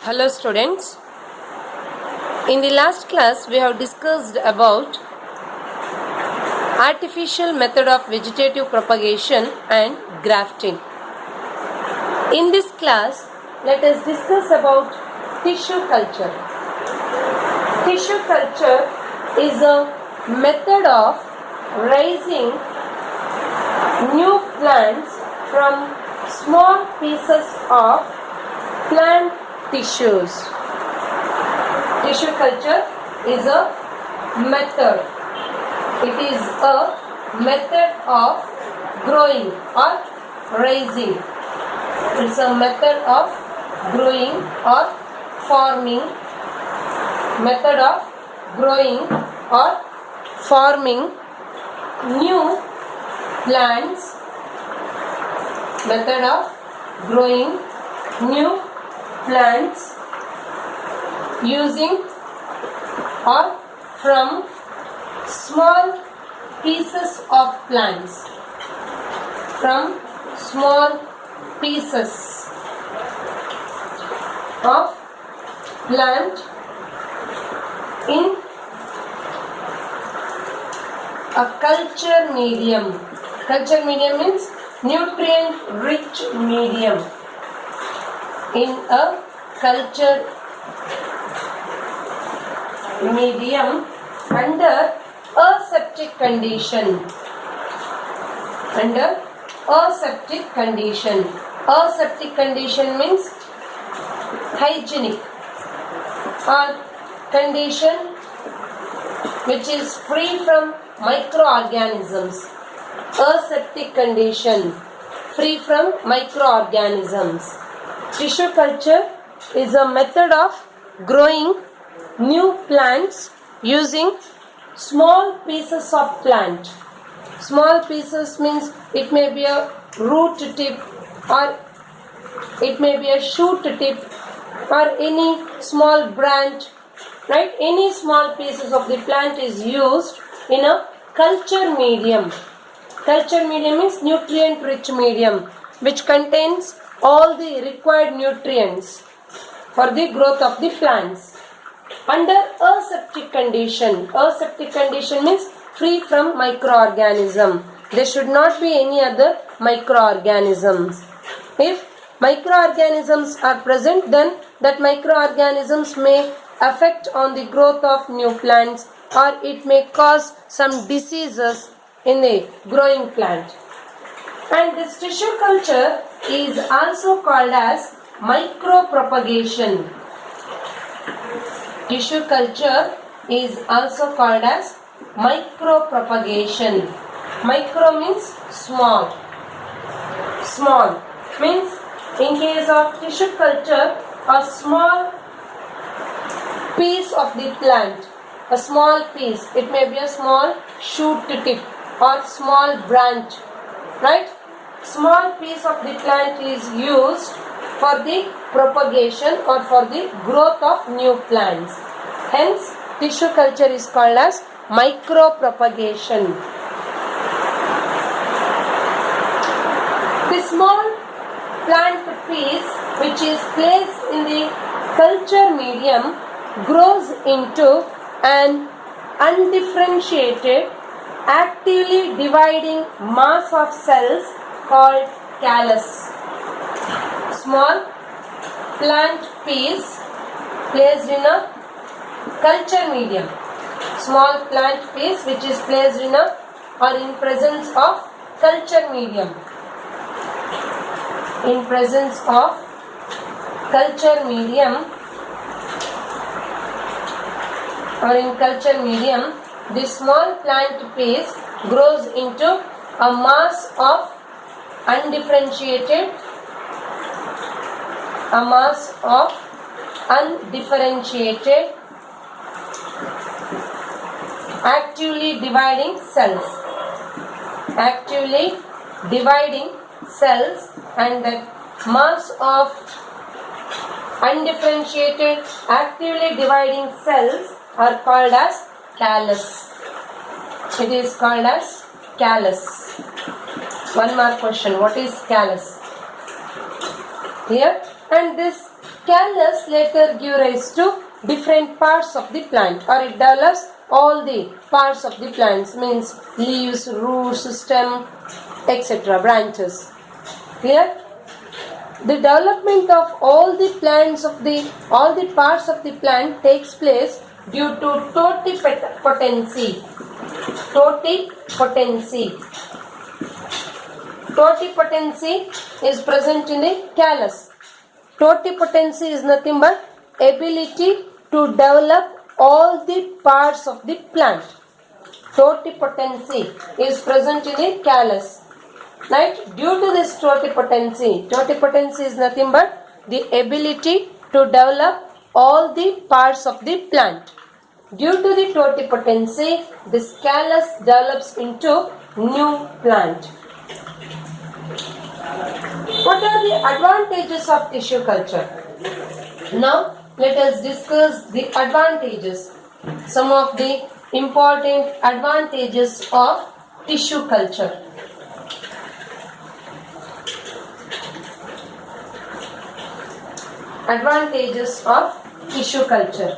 Hello students. In the last class we have discussed about artificial method of vegetative propagation and grafting. In this class let us discuss about tissue culture. Tissue culture is a method of raising new plants from small pieces of plant tissues. Tissue culture is a method. It is a method of growing or raising. It's a method of growing or forming. Method of growing or forming new plants. Method of growing new plants using or from small pieces of plants. From small pieces of plant in a culture medium. Culture medium means nutrient rich medium. In a culture medium under aseptic condition. Under aseptic condition. Aseptic condition means hygienic or condition which is free from microorganisms. Aseptic condition, free from microorganisms. Tissue culture is a method of growing new plants using small pieces of plant. Small pieces means it may be a root tip or it may be a shoot tip or any small branch, right? Any small pieces of the plant is used in a culture medium. Culture medium is nutrient rich medium which contains all the required nutrients for the growth of the plants. Under aseptic condition. Aseptic condition means free from microorganism. There should not be any other microorganisms. If microorganisms are present, then that microorganisms may affect on the growth of new plants or it may cause some diseases in the growing plant. And this tissue culture is also called as micropropagation. Tissue culture is also called as micropropagation. Micro means small. Small means in case of tissue culture, a small piece of the plant. A small piece. It may be a small shoot tip or small branch. Right? Small piece of the plant is used for the propagation or for the growth of new plants. Hence, tissue culture is called as micropropagation. The small plant piece which is placed in the culture medium grows into an undifferentiated, actively dividing mass of cells called callus. Small plant piece placed in a culture medium. Small plant piece which is placed in a or in presence of culture medium. In presence of culture medium or in culture medium, this small plant piece grows into a mass of undifferentiated actively dividing cells. Actively dividing cells, and that mass of undifferentiated actively dividing cells are called as callus. It is called as callus. One more question. What is callus? Here, and this callus later give rise to different parts of the plant, or it develops all the parts of the plants, means leaves, roots, stem, etc., branches. Clear? The development of all the all the parts of the plant takes place due to totipotency. Totipotency. Totipotency is present in the callus. Totipotency is nothing but ability to develop all the parts of the plant. Totipotency is present in the callus. Right? Due to this totipotency is nothing but the ability to develop all the parts of the plant. Due to the totipotency, this callus develops into new plant. What are the advantages of tissue culture? Now, let us discuss the advantages. Some of the important advantages of tissue culture. Advantages of tissue culture.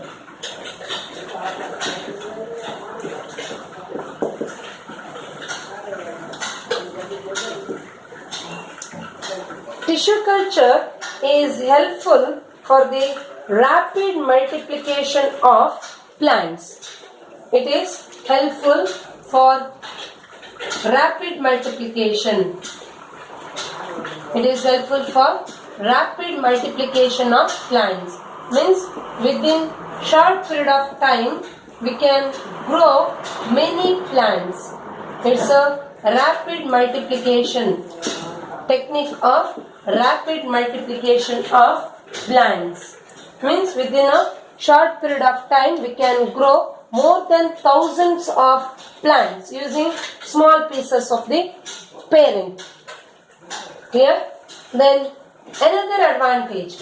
Tissue culture is helpful for the rapid multiplication of plants. It is helpful for rapid multiplication. It is helpful for rapid multiplication of plants. Means within short period of time we can grow many plants. It's a rapid multiplication technique of rapid multiplication of plants. Means within a short period of time we can grow more than thousands of plants using small pieces of the parent. Clear? Then another advantage.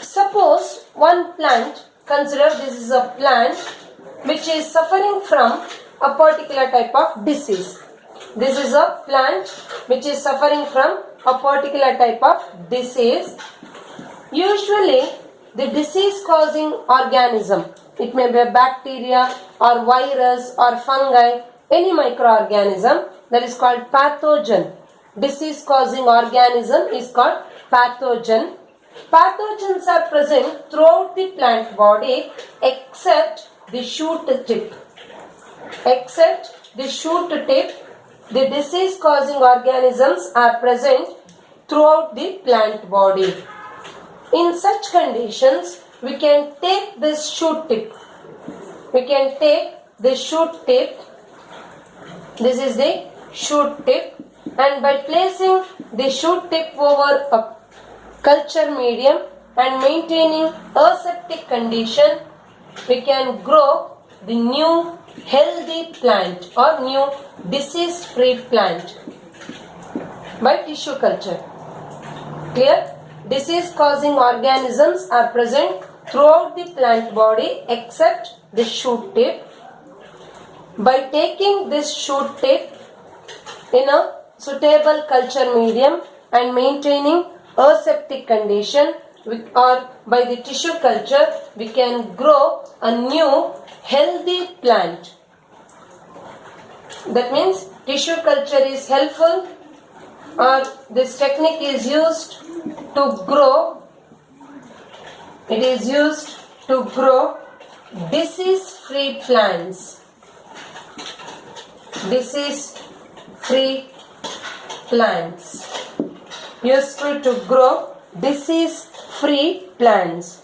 Suppose one plant, consider this is a plant which is suffering from a particular type of disease. This is a plant which is suffering from a particular type of disease. Usually the disease causing organism, it may be a bacteria or virus or fungi, any microorganism, that is called pathogen. Disease causing organism is called pathogen. Pathogens are present throughout the plant body except the shoot tip. Except the shoot tip, the disease causing organisms are present throughout the plant body. In such conditions, we can take this shoot tip. We can take the shoot tip. This is the shoot tip. And by placing the shoot tip over a culture medium and maintaining aseptic condition, we can grow the new healthy plant or new disease-free plant by tissue culture. Clear? Disease-causing organisms are present throughout the plant body except the shoot tip. By taking this shoot tip in a suitable culture medium and maintaining aseptic condition, or by the tissue culture, we can grow a new healthy plant. That means tissue culture is helpful, or this technique is used to grow. It is used to grow disease-free plants. Disease-free plants. Useful to grow disease-free plants.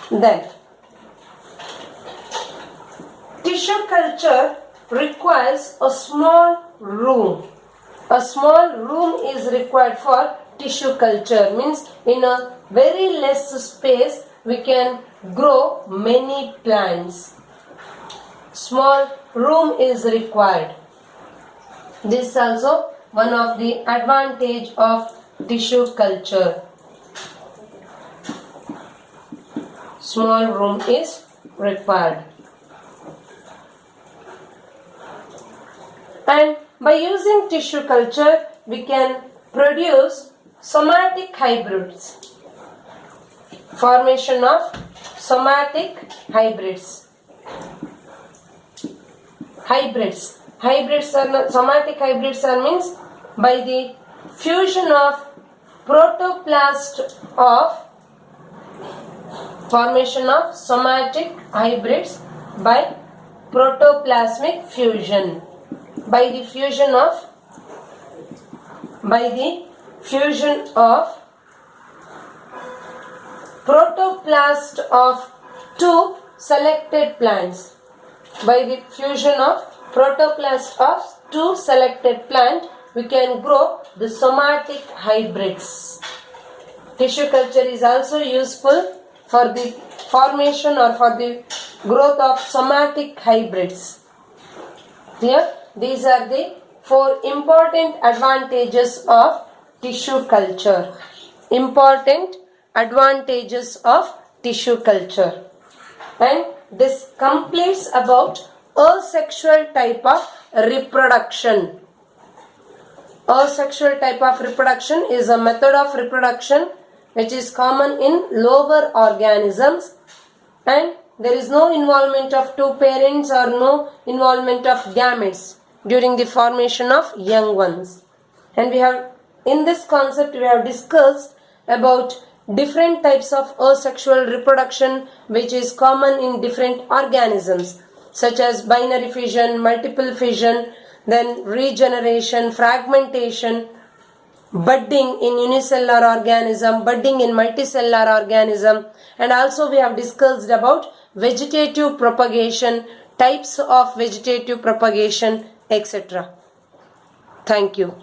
Then, tissue culture requires a small room. A small room is required for tissue culture. Means in a very less space we can grow many plants. Small room is required. This is also one of the advantage of tissue culture. Small room is required. And by using tissue culture, we can produce somatic hybrids. Formation of somatic hybrids. Hybrids are somatic hybrids are means by the fusion of protoplast of formation of somatic hybrids by protoplasmic fusion. By the fusion of protoplast of two selected plants. By the fusion of protoplast of two selected plant, we can grow the somatic hybrids. Tissue culture is also useful for the formation or for the growth of somatic hybrids. Here, these are the 4 important advantages of tissue culture. Important advantages of tissue culture. And this completes about asexual type of reproduction. Asexual type of reproduction is a method of reproduction which is common in lower organisms, and there is no involvement of two parents or no involvement of gametes during the formation of young ones. And we have, in this concept, we have discussed about different types of asexual reproduction which is common in different organisms, such as binary fission, multiple fission, then regeneration, fragmentation, budding in unicellular organism, budding in multicellular organism, and also we have discussed about vegetative propagation, types of vegetative propagation, etc. Thank you.